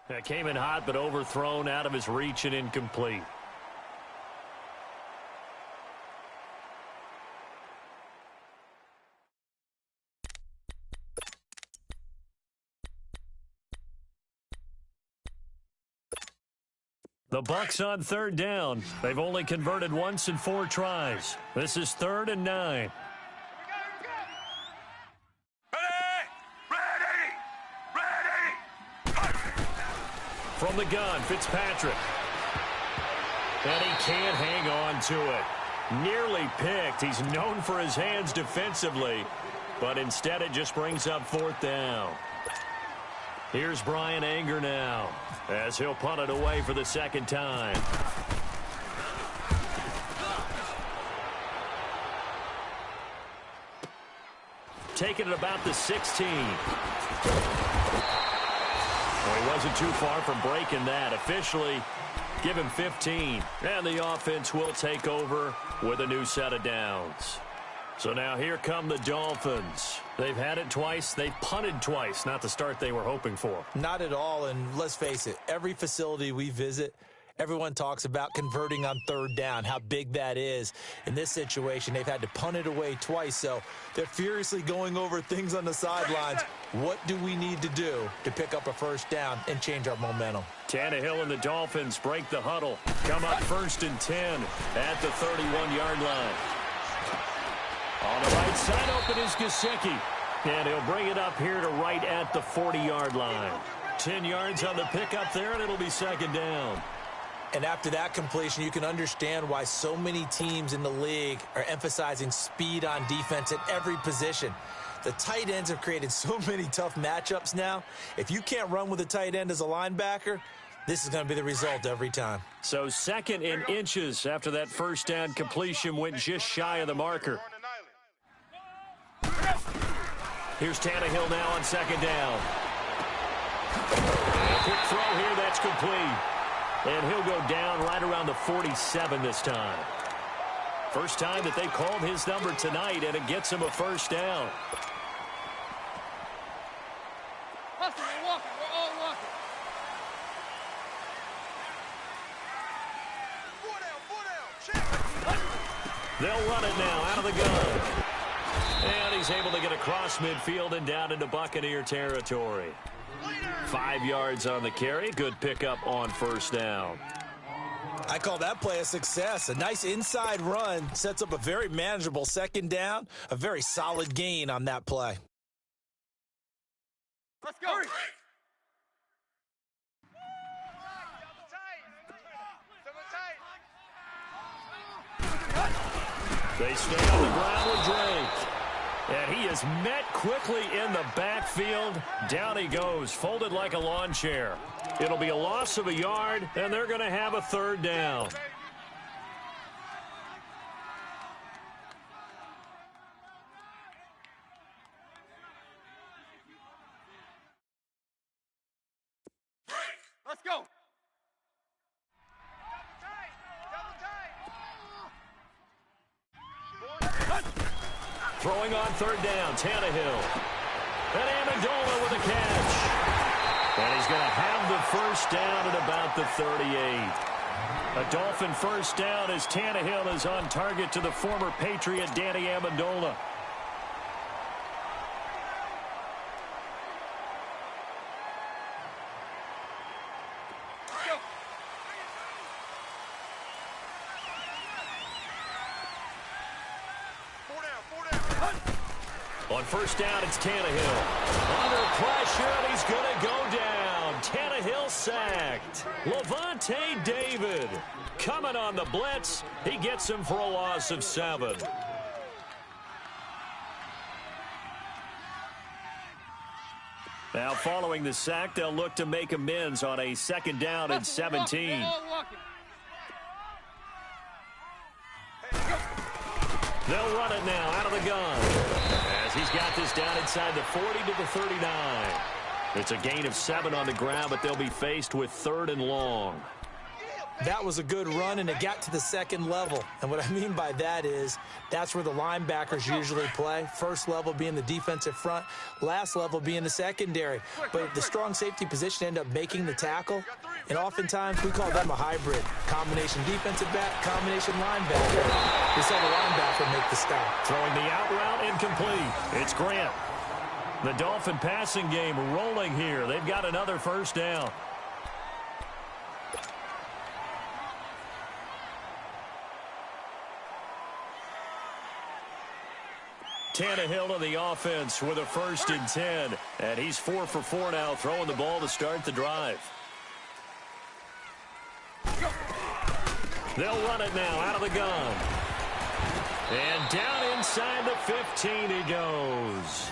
That came in hot, but overthrown out of his reach and incomplete. The Bucs on third down. They've only converted once in 4 tries. This is 3rd and 9. From the gun, Fitzpatrick. And he can't hang on to it. Nearly picked. He's known for his hands defensively, but instead it just brings up 4th down. Here's Brian Anger now, as he'll punt it away for the 2nd time. Taking it about the 16. Well, he wasn't too far from breaking that. Officially, give him 15. And the offense will take over with a new set of downs. So now here come the Dolphins. They've had it twice. They've punted twice. Not the start they were hoping for. Not at all, and let's face it, every facility we visit, everyone talks about converting on 3rd down, how big that is. In this situation, they've had to punt it away twice, so they're furiously going over things on the sidelines. What do we need to do to pick up a 1st down and change our momentum? Tannehill and the Dolphins break the huddle. Come up 1st and 10 at the 31-yard line. On the right side open is Gesicki. And he'll bring it up here to right at the 40-yard line. 10 yards on the pickup there, and it'll be 2nd down. And after that completion, you can understand why so many teams in the league are emphasizing speed on defense at every position. The tight ends have created so many tough matchups now. If you can't run with a tight end as a linebacker, this is going to be the result every time. So 2nd in inches after that 1st down completion went just shy of the marker. Here's Tannehill now on 2nd down. A quick throw here, that's complete. And he'll go down right around the 47 this time. First time that they've called his number tonight, and it gets him a 1st down. We're walking. We're all walking. 4 down. Check. They'll run it now out of the gun. And he's able to get across midfield and down into Buccaneer territory. 5 yards on the carry. Good pickup on 1st down. I call that play a success. A nice inside run sets up a very manageable 2nd down. A very solid gain on that play. Let's go. Hurry. They stay on the ground with Drake. And he is met quickly in the backfield. Down he goes, folded like a lawn chair. It'll be a loss of a yard, and they're going to have a 3rd down. Let's go. Throwing on 3rd down, Tannehill. And Amendola with a catch. And he's going to have the 1st down at about the 38. A Dolphin 1st down as Tannehill is on target to the former Patriot Danny Amendola. On 1st down, it's Tannehill. Under pressure, and he's going to go down. Tannehill sacked. Levante David coming on the blitz. He gets him for a loss of 7. Now, following the sack, they'll look to make amends on a 2nd down and 17. They'll run it now out of the gun. As he's got this down inside the 40 to the 39. It's a gain of 7 on the ground, but they'll be faced with 3rd and long. That was a good run, and it got to the second level. And what I mean by that is that's where the linebackers usually play. First level being the defensive front, last level being the secondary. But the strong safety position ended up making the tackle, and oftentimes we call them a hybrid. Combination defensive back, combination linebacker. We saw the linebacker make the stop. Throwing the out route incomplete. It's Grant. The Dolphin passing game rolling here. They've got another first down. Tannehill to the offense with a 1st and 10. And he's 4 for 4 now, throwing the ball to start the drive. They'll run it now out of the gun. And down inside the 15 he goes.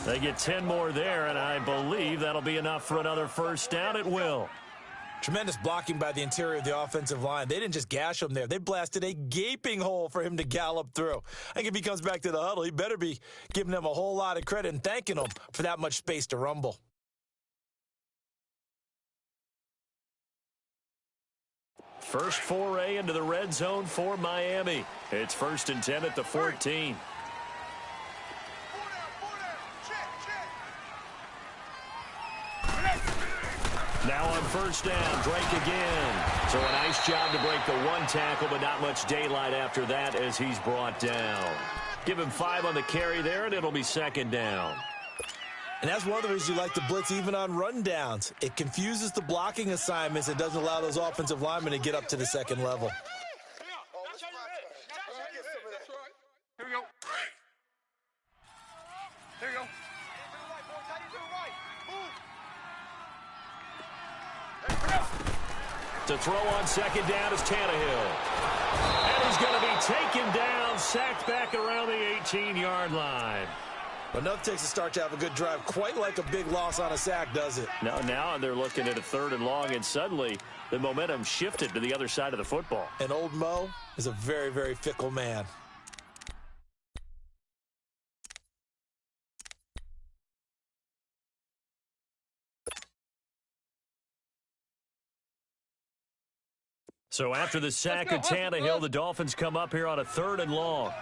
They get 10 more there, and I believe that'll be enough for another first down. It will. Tremendous blocking by the interior of the offensive line. They didn't just gash him there. They blasted a gaping hole for him to gallop through. I think if he comes back to the huddle, he better be giving them a whole lot of credit and thanking them for that much space to rumble. First foray into the red zone for Miami. It's 1st and 10 at the 14. Now on first down, Drake again. So a nice job to break the one tackle, but not much daylight after that as he's brought down. Give him 5 on the carry there, and it'll be 2nd down. And that's one of the reasons you like to blitz even on rundowns. It confuses the blocking assignments. It doesn't allow those offensive linemen to get up to the second level. Here we go. Here we go. To throw on 2nd down is Tannehill. And he's going to be taken down, sacked back around the 18-yard line. But nothing takes a start to have a good drive, quite like a big loss on a sack, does it? Now they're looking at a 3rd and long, and suddenly the momentum shifted to the other side of the football. And old Mo is a very, very fickle man. So after the sack of Tannehill, the Dolphins come up here on a 3rd and long.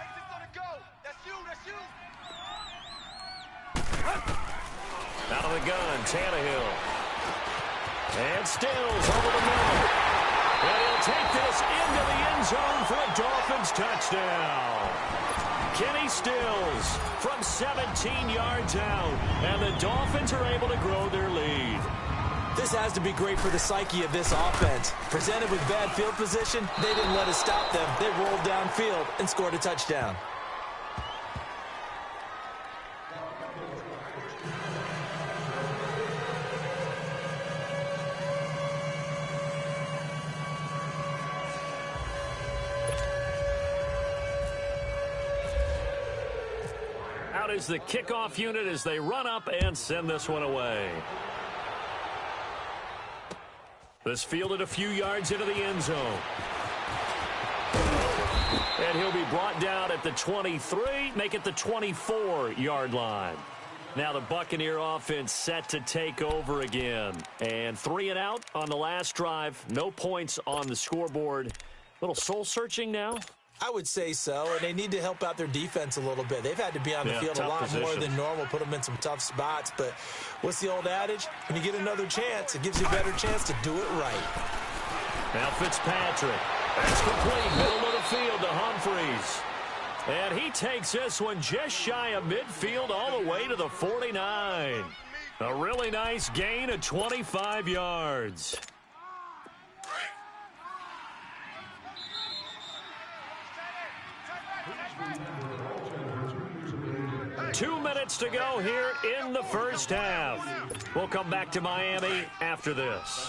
Out of the gun, Tannehill. And Stills over the middle. And he'll take this into the end zone for a Dolphins touchdown. Kenny Stills from 17 yards out. And the Dolphins are able to grow their lead. This has to be great for the psyche of this offense. Presented with bad field position, they didn't let it stop them. They rolled downfield and scored a touchdown. Out is the kickoff unit as they run up and send this one away. This fielded a few yards into the end zone. And he'll be brought down at the 23, make it the 24-yard line. Now the Buccaneer offense set to take over again. And 3 and out on the last drive. No points on the scoreboard. Little soul-searching now. I would say so, and they need to help out their defense a little bit. They've had to be on the field a lot more than normal, put them in some tough spots. But what's the old adage? When you get another chance, it gives you a better chance to do it right. Now Fitzpatrick. That's complete. Middle of the field to Humphreys. And he takes this one just shy of midfield all the way to the 49. A really nice gain of 25 yards. 2 minutes to go here in the first half. We'll come back to Miami after this.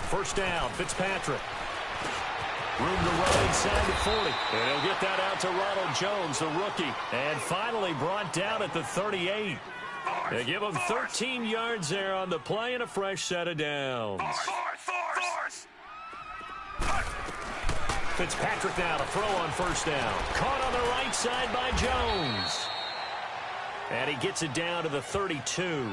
First down, Fitzpatrick. Room to run inside the 40. And he'll get that out to Ronald Jones, the rookie. And finally brought down at the 38. They give him 13 yards there on the play and a fresh set of downs. Fitzpatrick now to throw on first down. Caught on the right side by Jones. And he gets it down to the 32.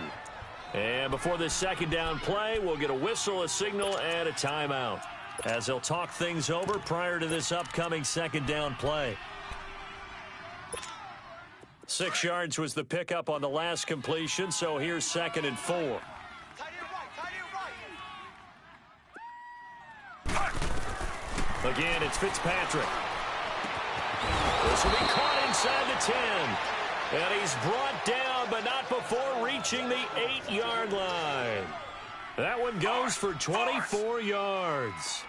And before this second down play, we'll get a whistle, a signal, and a timeout, as they'll talk things over prior to this upcoming second down play. 6 yards was the pickup on the last completion, so here's 2nd and 4. Again, it's Fitzpatrick. This will be caught inside the 10. And he's brought down, but not before reaching the 8-yard line. That one goes for 24 yards.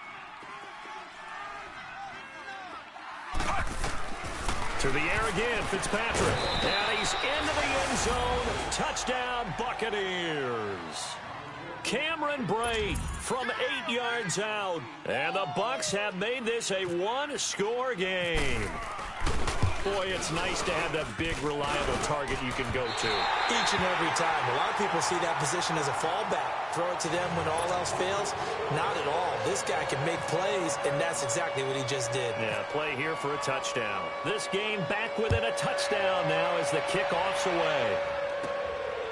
To the air again, Fitzpatrick. And he's into the end zone. Touchdown, Buccaneers. Cameron Brate from 8 yards out. And the Bucs have made this a one-score game. Boy, it's nice to have that big, reliable target you can go to. Each and every time. A lot of people see that position as a fallback. Throw it to them when all else fails. Not at all. This guy can make plays, and that's exactly what he just did. Yeah, play here for a touchdown. This game back within a touchdown now as the kickoff's away.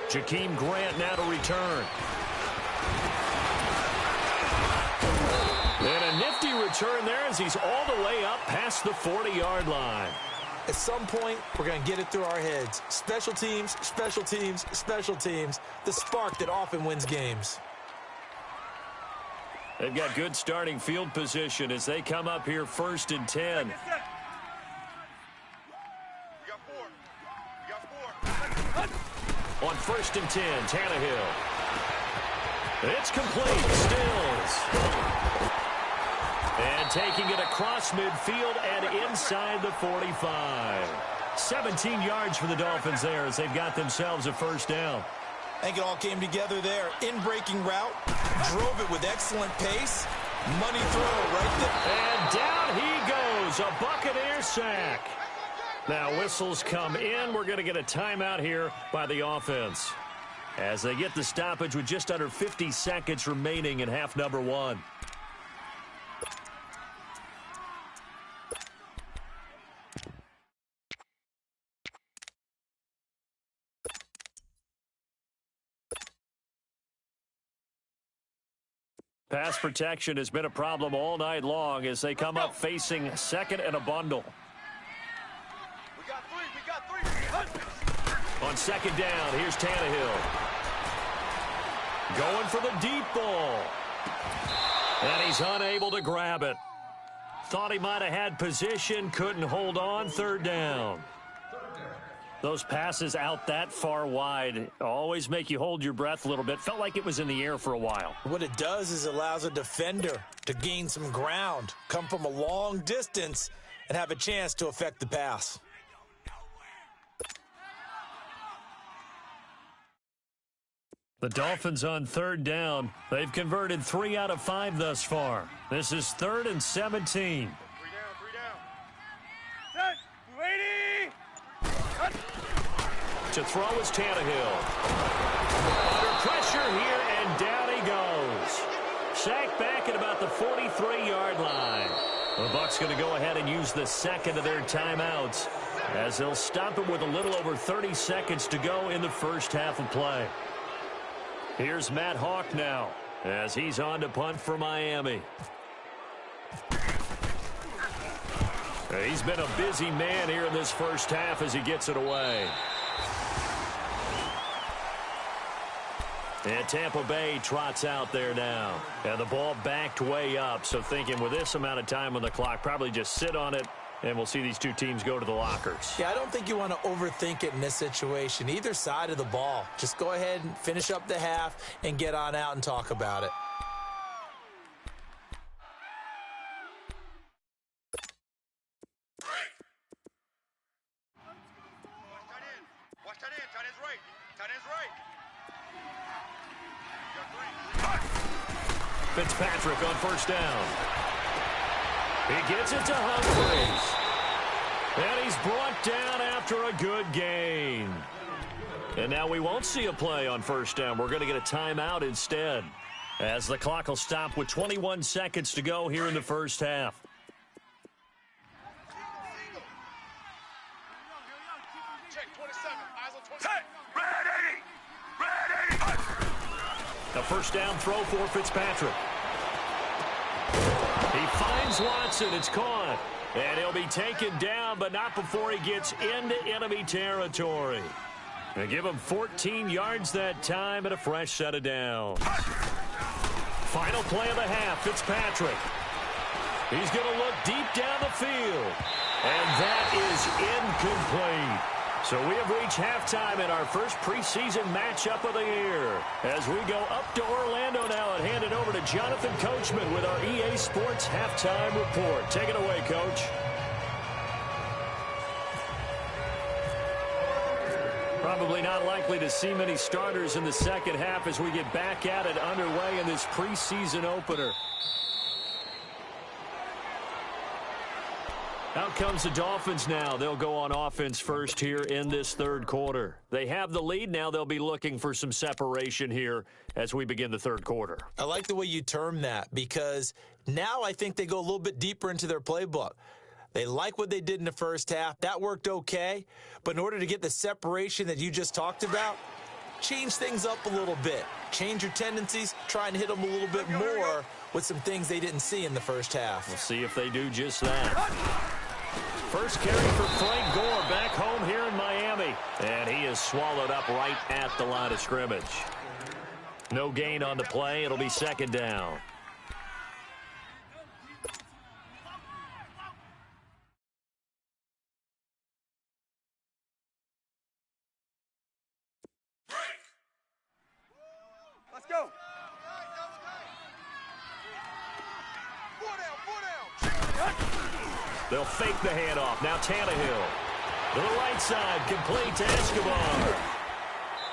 Jakeem Grant now to return. And a nifty return there as he's all the way up past the 40-yard line. At some point, we're going to get it through our heads. Special teams, special teams, special teams. The spark that often wins games. They've got good starting field position as they come up here 1st and 10. On 1st and 10, Tannehill. It's complete. Stills. And taking it across midfield and inside the 45. 17 yards for the Dolphins there as they've got themselves a first down. I think it all came together there. In-breaking route. Drove it with excellent pace. Money throw right there. And down he goes. A Buccaneer sack. Now whistles come in. We're going to get a timeout here by the offense, as they get the stoppage with just under 50 seconds remaining in half number 1. Pass protection has been a problem all night long as they come up facing 2nd and a bundle. We got three. On 2nd down, here's Tannehill. Going for the deep ball. And he's unable to grab it. Thought he might have had position, couldn't hold on. 3rd down. Those passes out that far wide always make you hold your breath a little bit. Felt like it was in the air for a while. What it does is allows a defender to gain some ground, come from a long distance, and have a chance to affect the pass. The Dolphins on 3rd down. They've converted 3 out of 5 thus far. This is 3rd and 17. 3 down. Set. Ready. To throw is Tannehill. Under pressure here, and down he goes. Sacked back at about the 43-yard line. The Bucs going to go ahead and use the 2nd of their timeouts, as they'll stop it with a little over 30 seconds to go in the first half of play. Here's Matt Hawk now, as he's on to punt for Miami. He's been a busy man here in this first half as he gets it away. And Tampa Bay trots out there now. And the ball backed way up, so thinking with this amount of time on the clock, probably just sit on it, and we'll see these two teams go to the lockers. Yeah, I don't think you want to overthink it in this situation. Either side of the ball. Just go ahead and finish up the half and get on out and talk about it. Watch tight end. Tight end's right. Tight end's right. Fitzpatrick on 1st down. He gets it to Humphries. And he's brought down after a good gain. And now we won't see a play on 1st down. We're going to get a timeout instead, as the clock will stop with 21 seconds to go here in the first half. Check. right, 27. Eyes on 27. Ready! A first down throw for Fitzpatrick. He finds Watson. It's caught. And he'll be taken down, but not before he gets into enemy territory. They give him 14 yards that time and a fresh set of downs. Final play of the half, Fitzpatrick. He's going to look deep down the field. And that is incomplete. So we have reached halftime in our first preseason matchup of the year. As we go up to Orlando now and hand it over to Jonathan Coachman with our EA Sports Halftime Report. Take it away, Coach. Probably not likely to see many starters in the second half as we get back at it underway in this preseason opener. Out comes the Dolphins now. They'll go on offense first here in this third quarter. They have the lead now. They'll be looking for some separation here as we begin the third quarter. I like the way you term that because now I think they go a little bit deeper into their playbook. They like what they did in the first half. That worked okay. But in order to get the separation that you just talked about, change things up a little bit. Change your tendencies. Try and hit them a little bit more with some things they didn't see in the first half. We'll see if they do just that. First carry for Frank Gore back home here in Miami. And he is swallowed up right at the line of scrimmage. No gain on the play. It'll be second down. Let's go. They'll fake the handoff. Now Tannehill. To the right side, complete to Escobar.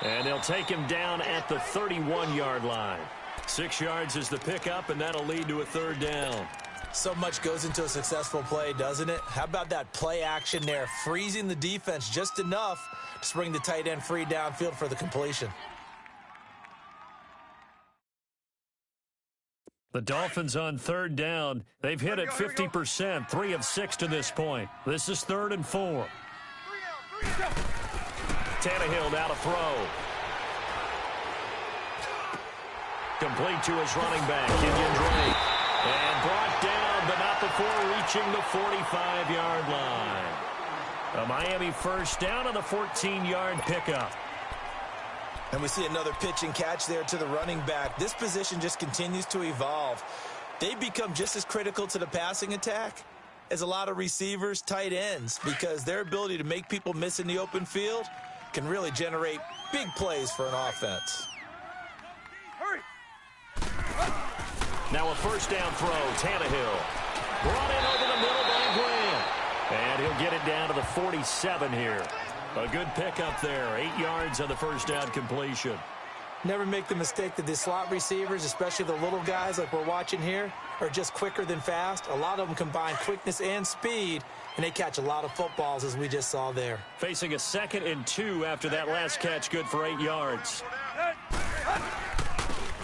And they'll take him down at the 31-yard line. 6 yards is the pickup, and that'll lead to a third down. So much goes into a successful play, doesn't it? How about that play action there, freezing the defense just enough to bring the tight end free downfield for the completion. The Dolphins on third down. They've hit it 50%, 3 of 6 to this point. This is 3rd and 4. Tannehill now to throw. Complete to his running back, Kenyon Drake. And brought down, but not before reaching the 45-yard line. A Miami first down on the 14-yard pickup. And we see another pitch and catch there to the running back. This position just continues to evolve. They become just as critical to the passing attack as a lot of receivers, tight ends, because their ability to make people miss in the open field can really generate big plays for an offense. Hurry. Now a first down throw, Tannehill. Brought in over the middle by Grant. And he'll get it down to the 47 here. A good pickup there. 8 yards on the first down completion. Never make the mistake that the slot receivers, especially the little guys like we're watching here, are just quicker than fast. A lot of them combine quickness and speed, and they catch a lot of footballs, as we just saw there. Facing a 2nd and 2 after that last catch, good for 8 yards.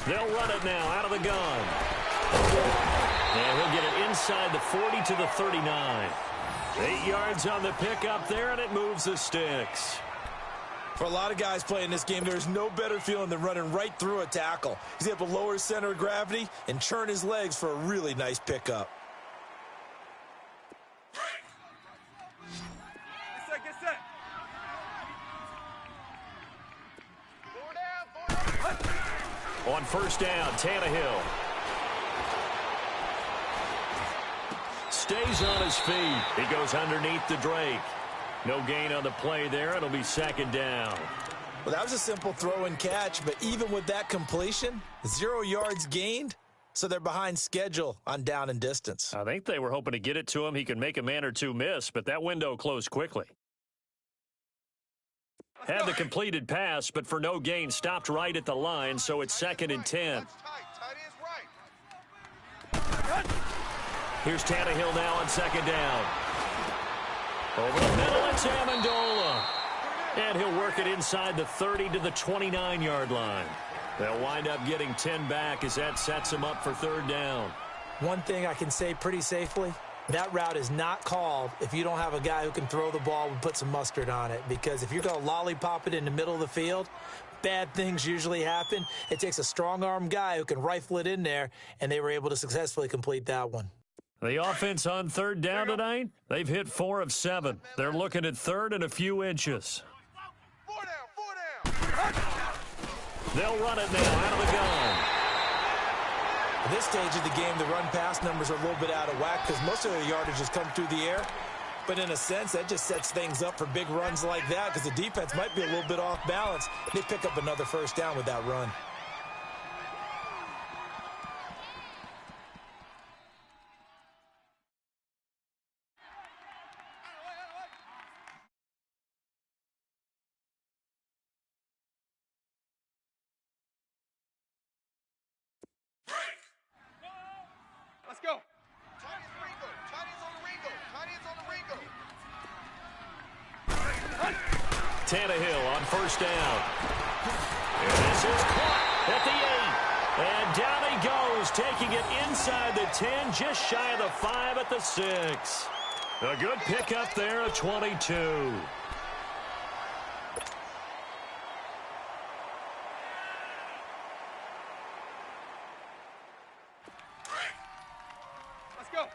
They'll run it now out of the gun. And he'll get it inside the 40 to the 39. 8 yards on the pickup there, and it moves the sticks. For a lot of guys playing this game, there's no better feeling than running right through a tackle. He's able to lower his center of gravity and churn his legs for a really nice pickup. Get set. On first down, Tannehill. Stays on his feet. He goes underneath the Drake. No gain on the play there. It'll be second down. Well, that was a simple throw and catch, but even with that completion, 0 yards gained, so they're behind schedule on down and distance. I think they were hoping to get it to him. He could make a man or two miss, but that window closed quickly. Had the completed pass, but for no gain, stopped right at the line, so it's 2nd and 10. Here's Tannehill now on 2nd down. Over the middle, it's Amendola. And he'll work it inside the 30 to the 29-yard line. They'll wind up getting 10 back as that sets him up for 3rd down. One thing I can say pretty safely, That route is not called if you don't have a guy who can throw the ball and put some mustard on it, because if you're going to lollipop it in the middle of the field, bad things usually happen. It takes a strong-arm guy who can rifle it in there, and they were able to successfully complete that one. The offense on third down tonight, they've hit 4 of 7. They're looking at third and a few inches. 4 down. They'll run it now out of the gun. At this stage of the game, the run-pass numbers are a little bit out of whack because most of the yardage has come through the air. But in a sense, that just sets things up for big runs like that because the defense might be a little bit off balance. They pick up another first down with that run. Let's go. Tiny's Ringo. Tiny's on the Ringo. Tiny's on the Ringo. Tannehill on first down. And this is caught at the 8. And down he goes, taking it inside the 10, just shy of the 5 at the 6. A good pickup there at 22. Let's go.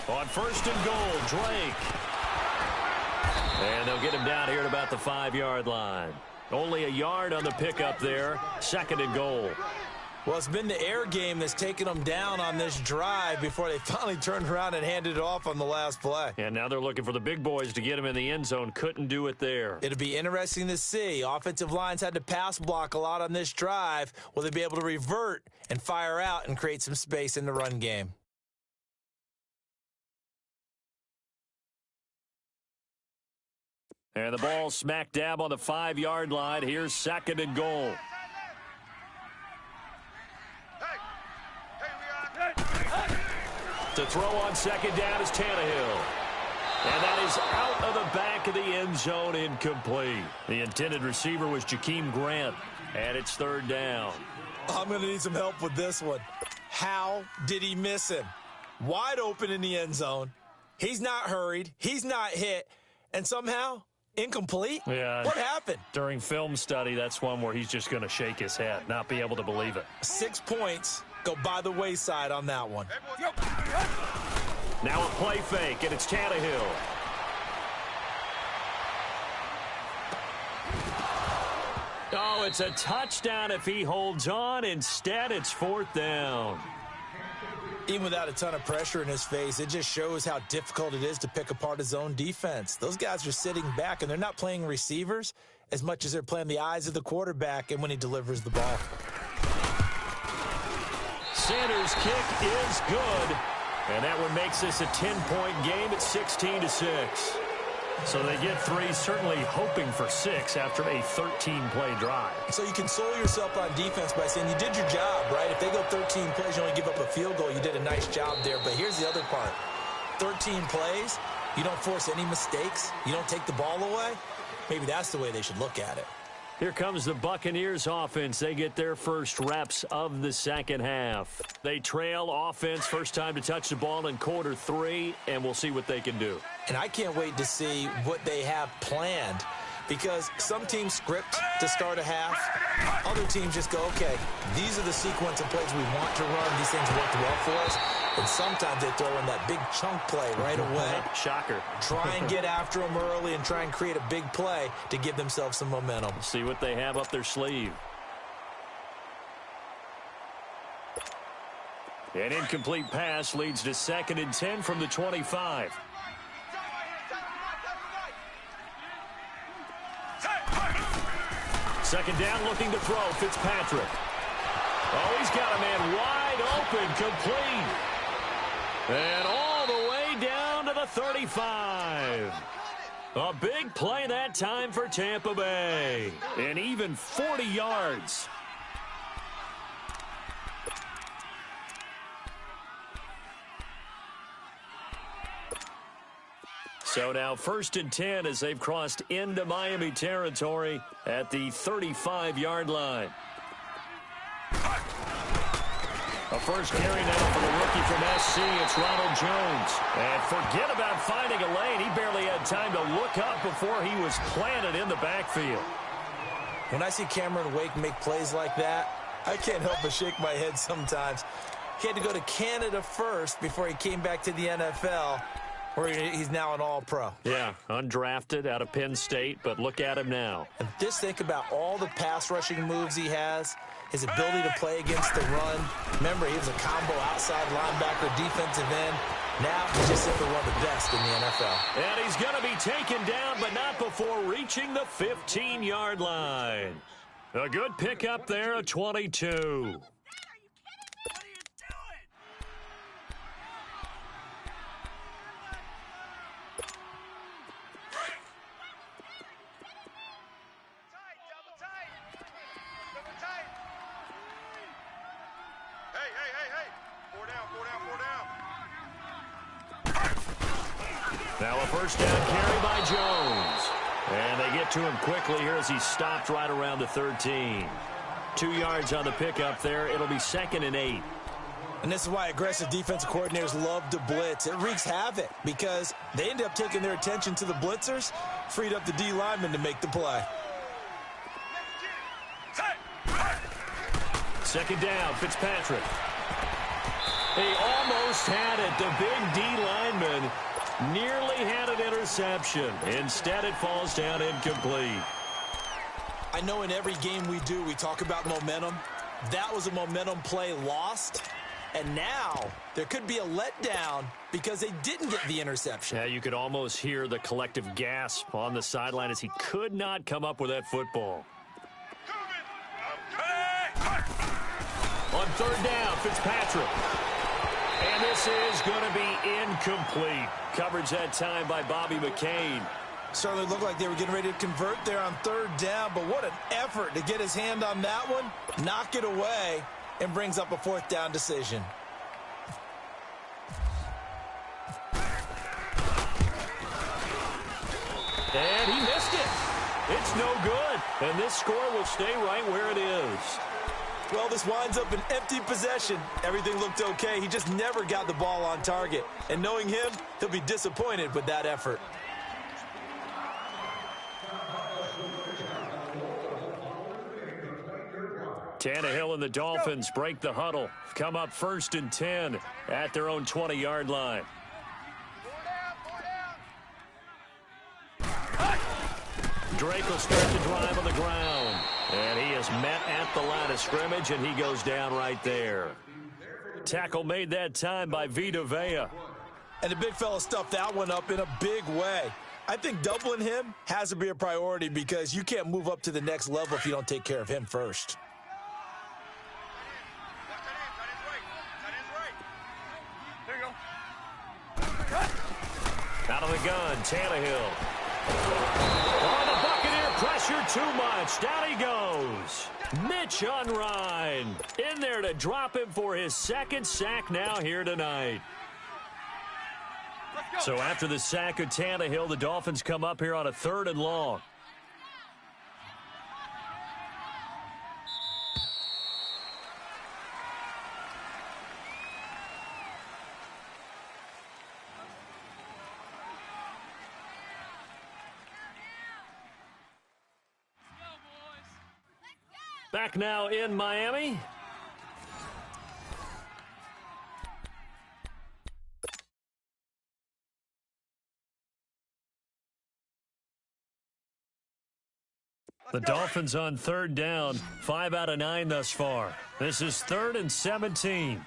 On first and goal, Drake. And they'll get him down here at about the 5-yard line. Only a yard on the pickup there. Second and goal. Well, it's been the air game that's taken them down on this drive before they finally turned around and handed it off on the last play. And now they're looking for the big boys to get him in the end zone. Couldn't do it there. It'll be interesting to see. Offensive lines had to pass block a lot on this drive. Will they be able to revert and fire out and create some space in the run game? And the ball smack dab on the 5-yard line. Here's second and goal. To throw on second down is Tannehill. And that is out of the back of the end zone, incomplete. The intended receiver was Jakeem Grant, and it's third down. I'm going to need some help with this one. How did he miss him? Wide open in the end zone. He's not hurried. He's not hit. And somehow, incomplete? Yeah. What happened? During film study, that's one where he's just going to shake his head, not be able to believe it. 6 points go by the wayside on that one. Now a play fake, and it's Tannehill. Oh, it's a touchdown if he holds on. Instead, it's fourth down. Even without a ton of pressure in his face, it just shows how difficult it is to pick apart his own defense. Those guys are sitting back, and they're not playing receivers as much as they're playing the eyes of the quarterback and when he delivers the ball. Sanders' kick is good, and that one makes this a 10-point game at 16-6. So they get 3, certainly hoping for 6 after a 13-play drive. So you console yourself on defense by saying you did your job, right? If they go 13 plays, you only give up a field goal, you did a nice job there. But here's the other part. 13 plays, you don't force any mistakes, you don't take the ball away. Maybe that's the way they should look at it. Here comes the Buccaneers offense. They get their first reps of the second half. They trail offense, first time to touch the ball in quarter 3, and we'll see what they can do. And I can't wait to see what they have planned, because some teams script to start a half. Other teams just go, okay, these are the sequence of plays we want to run. These things worked well for us. And sometimes they throw in that big chunk play right away. Shocker. Try and get after them early and try and create a big play to give themselves some momentum. See what they have up their sleeve. An incomplete pass leads to 2nd and 10 from the 25. Second down, looking to throw. Fitzpatrick. Oh, he's got a man wide open, complete. And all the way down to the 35. A big play that time for Tampa Bay. And even 40 yards. So now 1st and 10 as they've crossed into Miami territory at the 35-yard line. A first carry now for the rookie from SC. It's Ronald Jones. And forget about finding a lane. He barely had time to look up before he was planted in the backfield. When I see Cameron Wake make plays like that, I can't help but shake my head sometimes. He had to go to Canada first before he came back to the NFL, where he's now an All-Pro. Yeah, undrafted out of Penn State, but look at him now. And just think about all the pass rushing moves he has, his ability to play against the run. Remember, he was a combo outside linebacker, defensive end. Now he's just simply one of the best in the NFL. And he's going to be taken down, but not before reaching the 15-yard line. A good pickup there, a 22. Now a first down carry by Jones. And they get to him quickly here as he stopped right around the 13. 2 yards on the pickup there. It'll be 2nd and 8. And this is why aggressive defensive coordinators love to blitz. It wreaks havoc because they end up taking their attention to the blitzers, freed up the D lineman to make the play. 2nd down, Fitzpatrick. He almost had it. The big D lineman nearly had an interception. Instead, it falls down incomplete. I know in every game we do, we talk about momentum. That was a momentum play lost. And now there could be a letdown because they didn't get the interception. Yeah, you could almost hear the collective gasp on the sideline as he could not come up with that football. On 3rd down, Fitzpatrick. And this is going to be incomplete. Coverage that time by Bobby McCain. Certainly looked like they were getting ready to convert there on 3rd down, but what an effort to get his hand on that one, knock it away, and brings up a 4th down decision. And he missed it. It's no good. And this score will stay right where it is. Well, this winds up an empty possession. Everything looked okay. He just never got the ball on target. And knowing him, he'll be disappointed with that effort. Tannehill and the Dolphins break the huddle. Come up 1st and 10 at their own 20-yard line. Drake will start the drive on the ground. And he is met at the line of scrimmage, and he goes down right there. Tackle made that time by Vita Vea. And the big fella stuffed that one up in a big way. I think doubling him has to be a priority because you can't move up to the next level if you don't take care of him first. Out of the gun, Tannehill. Oh, the Buccaneer pressure too much. Down he goes. Mitch Unrein in there to drop him for his 2nd sack now here tonight. So after the sack of Tannehill, the Dolphins come up here on a 3rd and long. Back now in Miami. The Dolphins on 3rd down, 5 out of 9 thus far. This is 3rd and 17. Alert!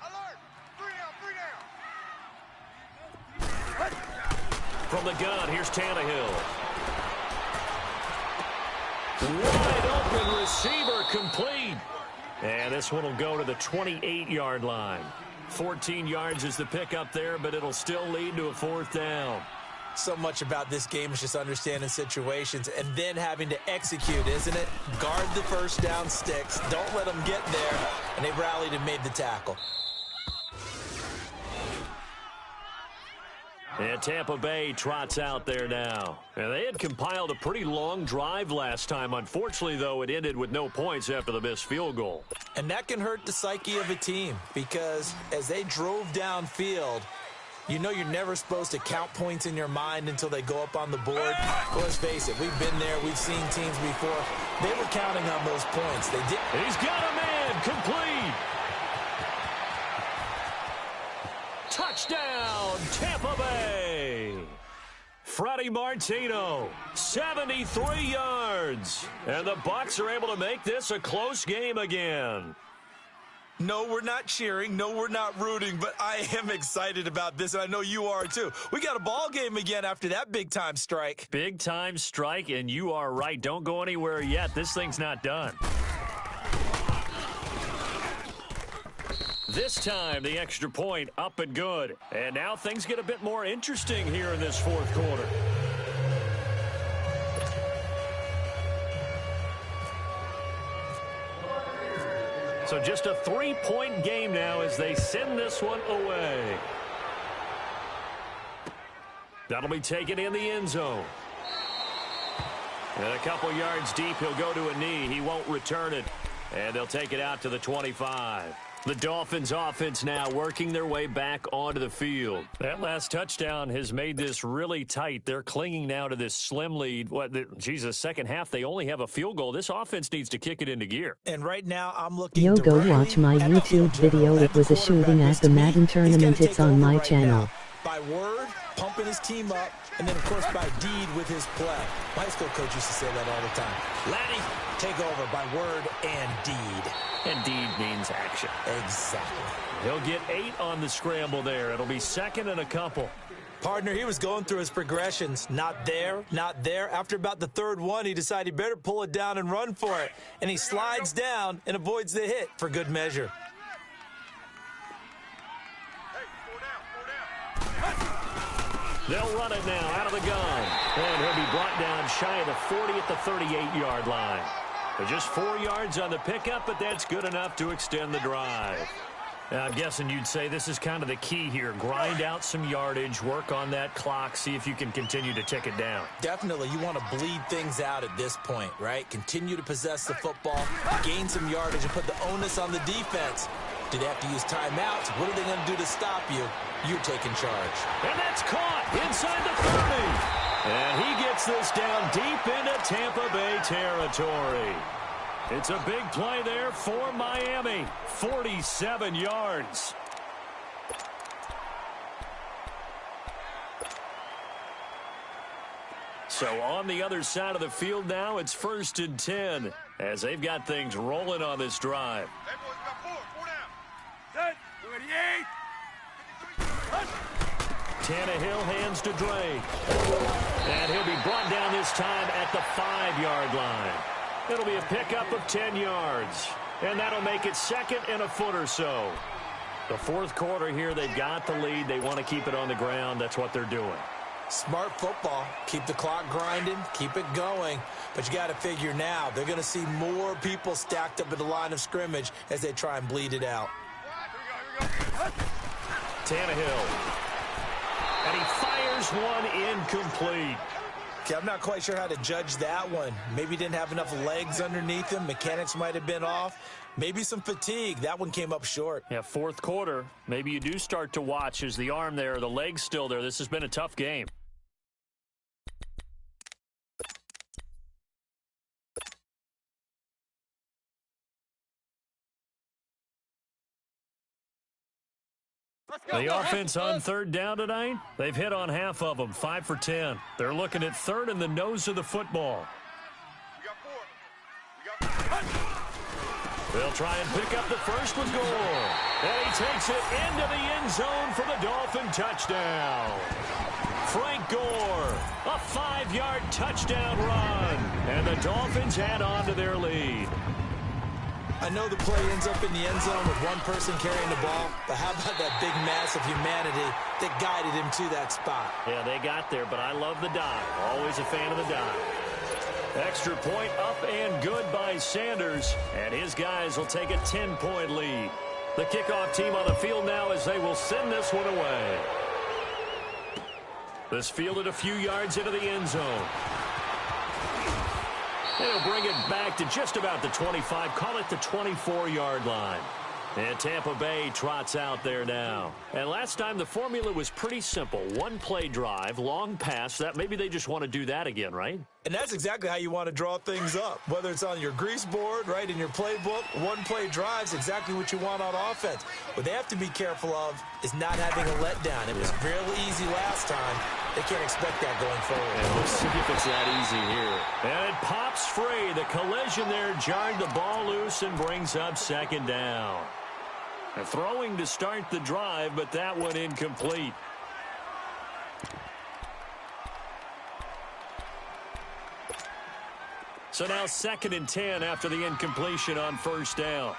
Alert! 3 down! From the gun, here's Tannehill. Wide open receiver complete. And this one will go to the 28-yard line. 14 yards is the pickup there, but it'll still lead to a 4th down. So much about this game is just understanding situations and then having to execute, isn't it? Guard the 1st down sticks. Don't let them get there. And they rallied and made the tackle. And Tampa Bay trots out there now. And they had compiled a pretty long drive last time. Unfortunately, though, it ended with no points after the missed field goal. And that can hurt the psyche of a team because as they drove downfield, you know you're never supposed to count points in your mind until they go up on the board. Let's face it, we've been there. We've seen teams before. They were counting on those points. They did. He's got a man complete. Touchdown, Tampa Bay. Freddie Martino, 73 yards. And the Bucs are able to make this a close game again. No, we're not cheering. No, we're not rooting, but I am excited about this, and I know you are too. We got a ball game again after that big-time strike. Big-time strike, and you are right. Don't go anywhere yet. This thing's not done. This time, the extra point up and good. And now things get a bit more interesting here in this fourth quarter. So just a 3-point game now as they send this one away. That'll be taken in the end zone. And a couple yards deep, he'll go to a knee. He won't return it. And they'll take it out to the 25. The Dolphins offense now working their way back onto the field. That last touchdown has made this really tight. They're clinging now to this slim lead. Second half, they only have a field goal. This offense needs to kick it into gear. And right now, I'm looking Yo, go watch my YouTube video. It was a shooting at the Madden tournament. It's on my channel. By word, pumping his team up, and then, of course, by deed with his play. My high school coach used to say that all the time. Laddie, take over by word and deed. And deed means action. Exactly. He'll get 8 on the scramble there. It'll be second and a couple. Partner, he was going through his progressions. Not there, not there. After about the third one, he decided he better pull it down and run for it. And he slides down and avoids the hit for good measure. They'll run it now out of the gun. And he'll be brought down shy of the 40 at the 38-yard line. But just 4 yards on the pickup, but that's good enough to extend the drive. Now, I'm guessing you'd say this is kind of the key here. Grind out some yardage, work on that clock, see if you can continue to tick it down. Definitely. You want to bleed things out at this point, right? Continue to possess the football, gain some yardage, and put the onus on the defense. Do they have to use timeouts? What are they going to do to stop you? You're taking charge. And that's caught inside the 30. And he gets this down deep into Tampa Bay territory. It's a big play there for Miami. 47 yards. So on the other side of the field now, it's 1st and 10 as they've got things rolling on this drive. Hey, boys, got 4 down. 10, 28. Tannehill hands to Drake. And he'll be brought down this time at the 5-yard line. It'll be a pickup of 10 yards. And that'll make it second and a foot or so. The fourth quarter here, they've got the lead. They want to keep it on the ground. That's what they're doing. Smart football. Keep the clock grinding. Keep it going. But you got to figure now, they're going to see more people stacked up at the line of scrimmage as they try and bleed it out. Here we go. Tannehill. And he fires one incomplete. Okay, I'm not quite sure how to judge that one. Maybe he didn't have enough legs underneath him. Mechanics might have been off. Maybe some fatigue. That one came up short. Yeah, fourth quarter. Maybe you do start to watch as the arm there, the leg's still there. This has been a tough game. The offense on third down tonight, they've hit on half of them, 5 for 10. They're looking at third in the nose of the football. We got 4. They'll try and pick up the first with Gore. And he takes it into the end zone for the Dolphin touchdown. Frank Gore, a 5-yard touchdown run. And the Dolphins add on to their lead. I know the play ends up in the end zone with one person carrying the ball, but how about that big mass of humanity that guided him to that spot? Yeah, they got there, but I love the dive. Always a fan of the dive. Extra point up and good by Sanders, and his guys will take a 10-point lead. The kickoff team on the field now as they will send this one away. This fielded a few yards into the end zone. And he'll bring it back to just about the 25. Call it the 24-yard line. And Tampa Bay trots out there now. And last time the formula was pretty simple. One-play drive, long pass. That maybe they just want to do that again, right? And that's exactly how you want to draw things up. Whether it's on your grease board, right, in your playbook, one-play drives, exactly what you want on offense. What they have to be careful of is not having a letdown. It was real easy last time. They can't expect that going forward. And we'll see if it's that easy here. And it pops free. The collision there jarred the ball loose and brings up second down. A throwing to start the drive, but that one incomplete. So now 2nd and 10 after the incompletion on first down.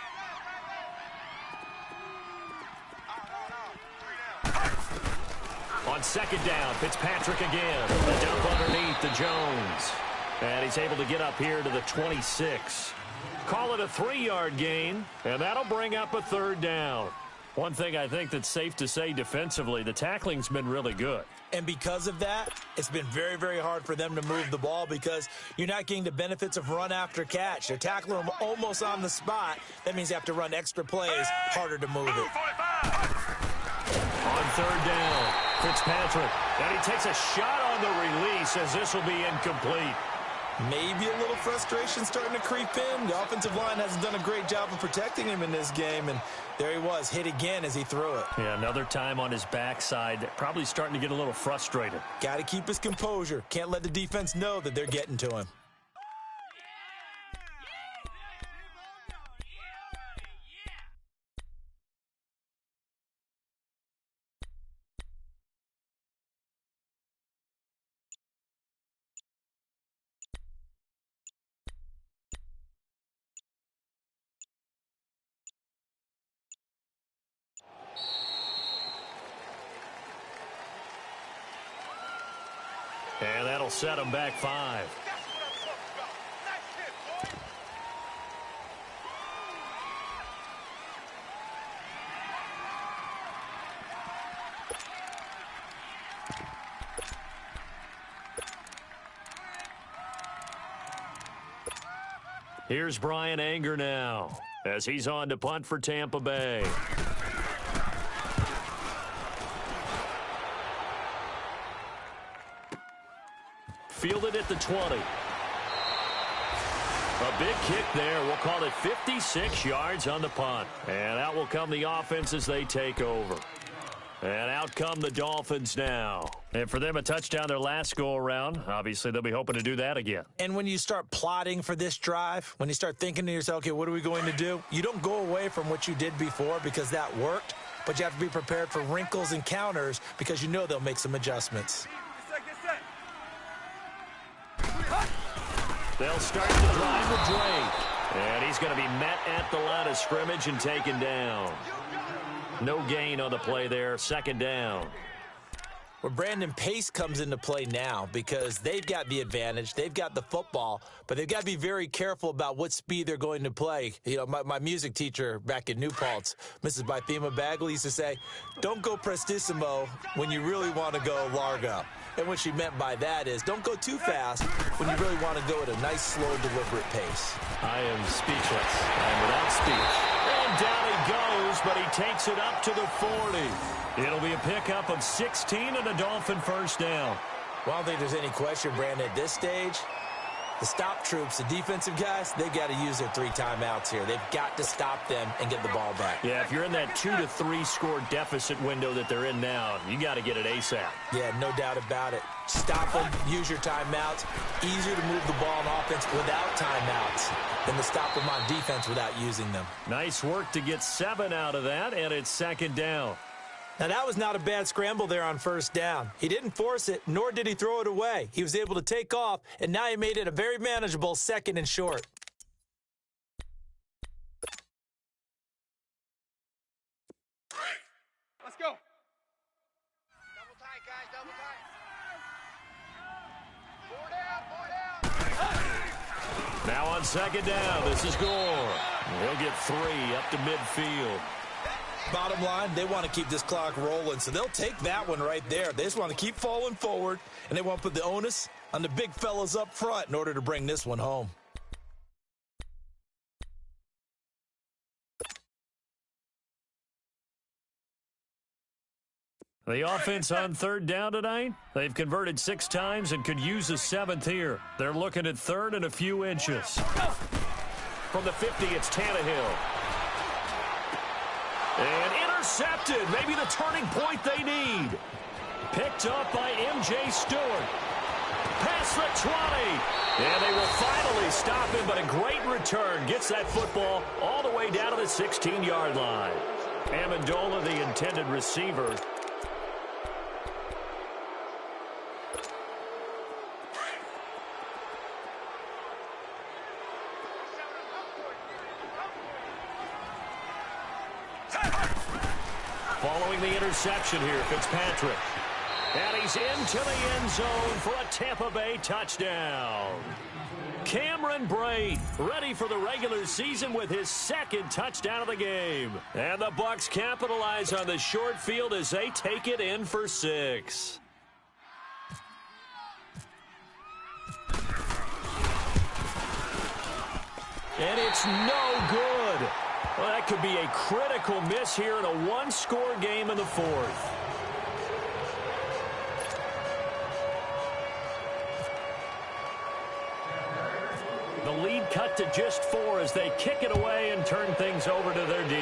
On 2nd down, Fitzpatrick again. A dump underneath to Jones. And he's able to get up here to the 26. Call it a 3-yard gain, and that'll bring up a 3rd down. One thing I think that's safe to say defensively, the tackling's been really good. And because of that, it's been very, very hard for them to move the ball because you're not getting the benefits of run after catch. They're tackling them almost on the spot. That means you have to run extra plays, harder to move it. On 3rd down, Fitzpatrick. And he takes a shot on the release as this will be incomplete. Maybe a little frustration starting to creep in. The offensive line hasn't done a great job of protecting him in this game, and there he was, hit again as he threw it. Yeah, another time on his backside, probably starting to get a little frustrated. Got to keep his composure. Can't let the defense know that they're getting to him. And that'll set him back 5. Here's Brian Anger now as he's on to punt for Tampa Bay. Fielded at the 20. A big kick there. We'll call it 56 yards on the punt. And out will come the offense as they take over. And out come the Dolphins now. And for them, a touchdown their last go-around. Obviously, they'll be hoping to do that again. And when you start plotting for this drive, when you start thinking to yourself, okay, what are we going to do? You don't go away from what you did before because that worked. But you have to be prepared for wrinkles and counters because you know they'll make some adjustments. They'll start the drive with Drake. And he's going to be met at the line of scrimmage and taken down. No gain on the play there. 2nd down. Well, Brandon, pace comes into play now because they've got the advantage. They've got the football, but they've got to be very careful about what speed they're going to play. You know, my music teacher back in New Paltz, Mrs. Bythema Bagley, used to say, don't go prestissimo when you really want to go largo. And what she meant by that is don't go too fast when you really want to go at a nice, slow, deliberate pace. I am speechless. I'm without speech. And down he goes, but he takes it up to the 40. It'll be a pickup of 16 and a Dolphin 1st down. Well, I don't think there's any question, Brandon, at this stage. The stop troops, the defensive guys, they've got to use their 3 timeouts here. They've got to stop them and get the ball back. Yeah, if you're in that 2 to 3 score deficit window that they're in now, you got to get it ASAP. Yeah, no doubt about it. Stop them, use your timeouts. Easier to move the ball on offense without timeouts than to stop them on defense without using them. Nice work to get 7 out of that, and it's 2nd down. Now, that was not a bad scramble there on 1st down. He didn't force it, nor did he throw it away. He was able to take off, and now he made it a very manageable 2nd and short. Let's go. Double tight, guys, double tight. 4 down, 4 down. Now on 2nd down, this is Gore. He'll get 3 up to midfield. Bottom line, they want to keep this clock rolling, so they'll take that one right there. They just want to keep falling forward, and they want to put the onus on the big fellas up front in order to bring this one home. The offense on third down tonight, they've converted 6 times and could use a 7th here. They're looking at third and a few inches. From the 50, it's Tannehill. And intercepted. Maybe the turning point they need. Picked up by M.J. Stewart. Past the 20. And they will finally stop him, but a great return. Gets that football all the way down to the 16-yard line. Amendola, the intended receiver. Following the interception here, Fitzpatrick. And he's into the end zone for a Tampa Bay touchdown. Cameron Brate ready for the regular season with his 2nd touchdown of the game. And the Bucs capitalize on the short field as they take it in for 6. And it's no good. Well, that could be a critical miss here in a 1-score game in the 4th. The lead cut to just 4 as they kick it away and turn things over to their D.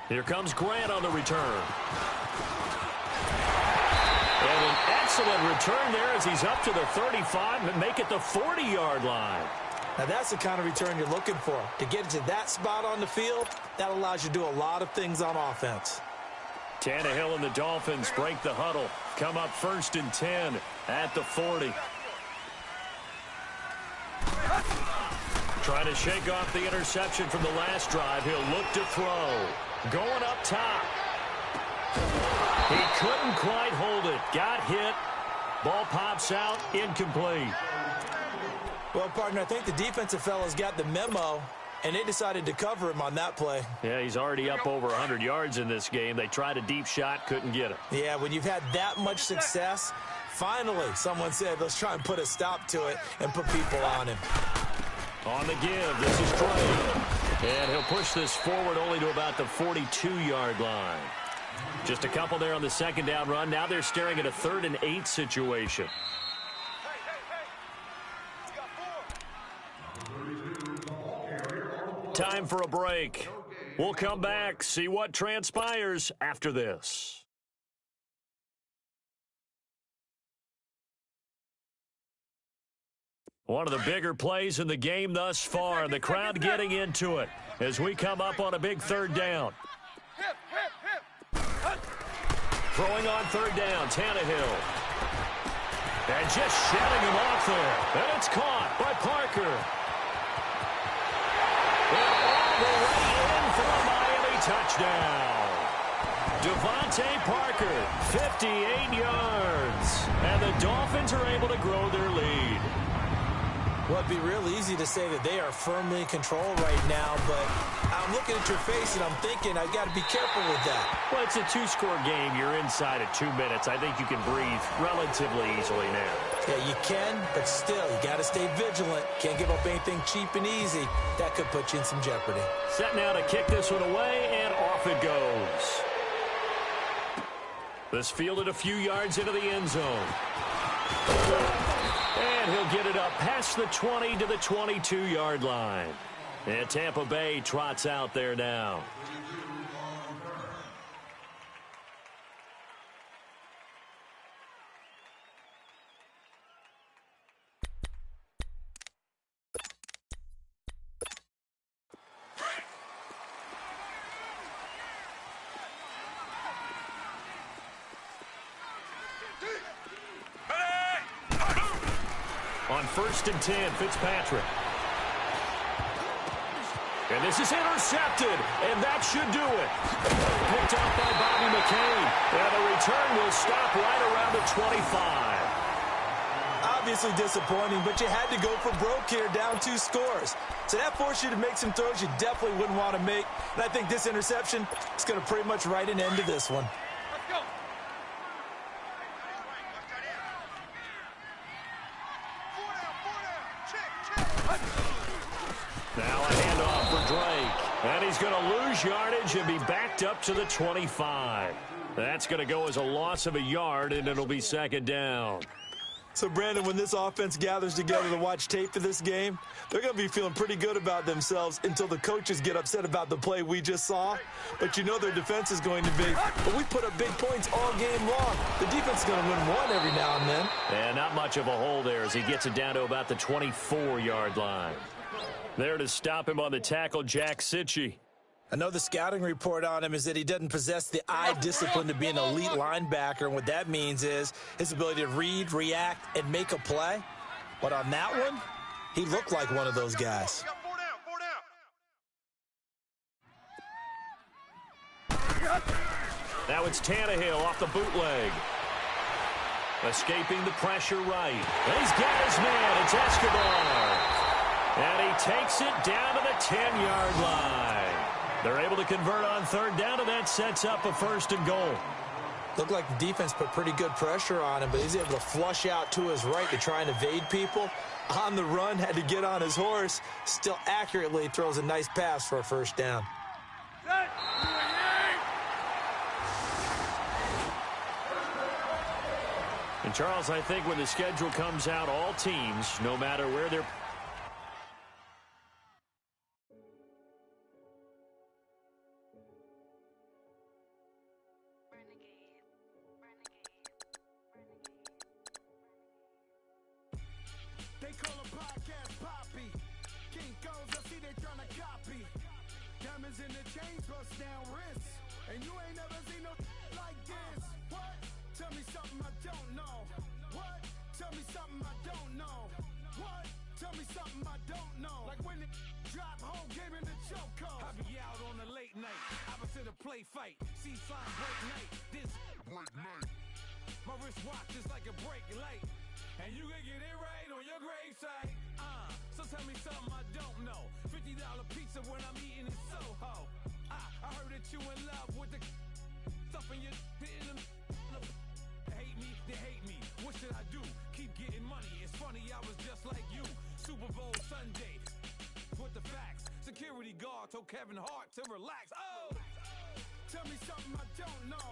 Here comes Grant on the return. And an excellent return there as he's up to the 35 and make it the 40-yard line. Now, that's the kind of return you're looking for. To get to that spot on the field, that allows you to do a lot of things on offense. Tannehill and the Dolphins break the huddle. Come up 1st and 10 at the 40. Trying to shake off the interception from the last drive. He'll look to throw. Going up top. He couldn't quite hold it. Got hit. Ball pops out. Incomplete. Well, partner, I think the defensive fellas got the memo, and they decided to cover him on that play. Yeah, he's already up over 100 yards in this game. They tried a deep shot, couldn't get it. Yeah, when you've had that much success, finally someone said, let's try and put a stop to it and put people on him. On the give, this is Trey. And he'll push this forward only to about the 42-yard line. Just a couple there on the 2nd down run. Now they're staring at a 3rd and 8 situation. Time for a break. We'll come back, see what transpires after this. One of the bigger plays in the game thus far, and the crowd getting into it as we come up on a big 3rd down. Throwing on 3rd down, Tannehill. And just shedding him off there. And it's caught by Parker. And all the way in for a Miami touchdown. Devontae Parker, 58 yards. And the Dolphins are able to grow their lead. Well, it'd be real easy to say that they are firmly in control right now, but I'm looking at your face and I'm thinking I've got to be careful with that. Well, it's a 2-score game. You're inside at 2 minutes. I think you can breathe relatively easily now. Yeah, you can, but still, you got to stay vigilant. Can't give up anything cheap and easy. That could put you in some jeopardy. Set now to kick this one away, and off it goes. This fielded a few yards into the end zone. And he'll get it up past the 20 to the 22-yard line. And Tampa Bay trots out there now. On 1st and 10, Fitzpatrick. And this is intercepted, and that should do it. Picked up by Bobby McCain. And the return will stop right around the 25. obviously disappointing, but you had to go for broke here, down 2 scores. So that forced you to make some throws you definitely wouldn't want to make. And I think this interception is going to pretty much write an end to this one. Let's go. Four down. Check. Now a handoff for Drake. And he's going to lose yardage and be backed up to the 25. That's going to go as a loss of a yard, and it'll be second down. So, Brandon, when this offense gathers together to watch tape for this game, they're going to be feeling pretty good about themselves until the coaches get upset about the play we just saw. But you know their defense is going to be, but we put up big points all game long. The defense is going to win one every now and then. And not much of a hole there as he gets it down to about the 24-yard line. There to stop him on the tackle, Jack Sitchie. I know the scouting report on him is that he doesn't possess the eye discipline to be an elite linebacker, and what that means is his ability to read, react, and make a play. But on that one, he looked like one of those guys. Now it's Tannehill off the bootleg. Escaping the pressure right. And he's got his man. It's Escobar. And he takes it down to the 10-yard line. They're able to convert on third down, and that sets up a first and goal. Looked like the defense put pretty good pressure on him, but he's able to flush out to his right to try and evade people. On the run, had to get on his horse. Still accurately throws a nice pass for a first down. And, Charles, I think when the schedule comes out, all teams, no matter where they're They call a podcast Poppy. King goes, I see they tryna copy. Diamonds in the chains, bust down wrists. And you ain't never seen no like this. What? Tell me something I don't know. What? Tell me something I don't know. What? Tell me something I don't know. Like when it drop whole game in the choke code. I be out on a late night. Opposite a play fight. See sign break night. This break night. My wristwatch is like a break light. And you can get it right on your gravesite. So tell me something I don't know. $50 pizza when I'm eating in Soho. I heard that you in love with the stuff in your in them. They hate me. What should I do? Keep getting money. It's funny, I was just like you. Super Bowl Sunday. With the facts. Security guard told Kevin Hart to relax. Oh! Tell me something I don't know.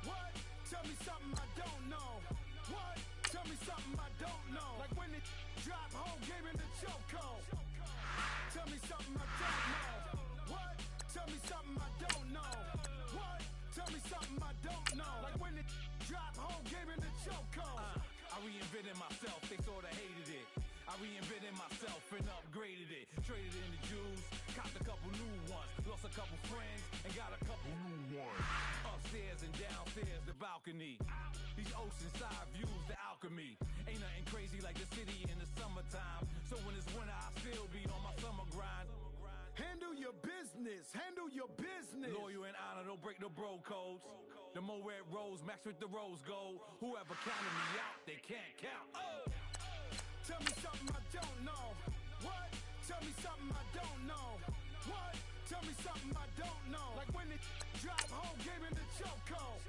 What? Tell me something I don't know. What? Tell me something I don't know. Like when it drop whole game in the choke code. Tell me something I don't know. What? Tell me something I don't know. What? Tell me something I don't know. Like when it drop whole game in the choke code. I reinvented myself, they sorta hated it. I reinvented myself and upgraded it. Traded in the Jews, copped a couple new ones. Lost a couple friends and got a couple new ones. Upstairs and downstairs, the balcony. These oceanside views, the alchemy. Ain't nothing crazy like the city in the summertime. So when it's winter, I still be on my summer grind. Handle your business, handle your business. Loyal and honor, don't break no bro codes. The more red rose, max with the rose gold. Whoever counted me out, they can't count. Oh! Tell me something I don't know. What? Tell me something I don't know. What? Tell me something I don't know. Like when it drop whole game in the choke code.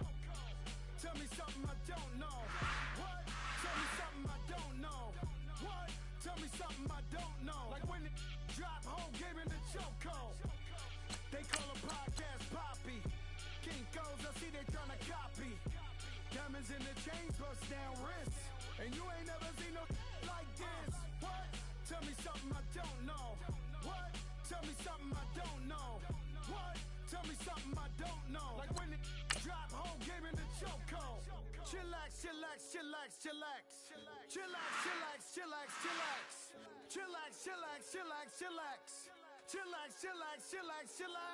Tell me something I don't know. What? Tell me something I don't know. What? Tell me something I don't know. Like when it drop whole game in the choke code. They call a podcast Poppy. King goes, I see they tryna copy. Diamonds in the chains, bust down wrists. And you ain't never seen no like this. What? Tell me something I don't know. What? Tell me something I don't know. What? Tell me something I don't know. Like when it drop whole game in the choke code. Chillax, chillax, chillax, chillax. Chillax, chillax, chillax, chillax. Chillax, chillax, chillax, chillax. Chillax, chillax, chillax, chillax.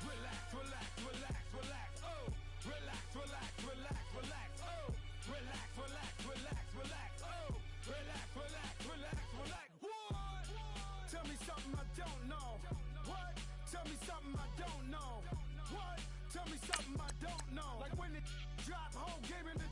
Relax, relax, relax, relax. Oh, relax, relax, relax, relax. Oh, relax, relax, relax, relax. Oh, relax, relax, relax, relax. What? Tell me something I don't know. What? Tell me something I don't know. What? Tell me something I don't know. Like when it drop whole game in the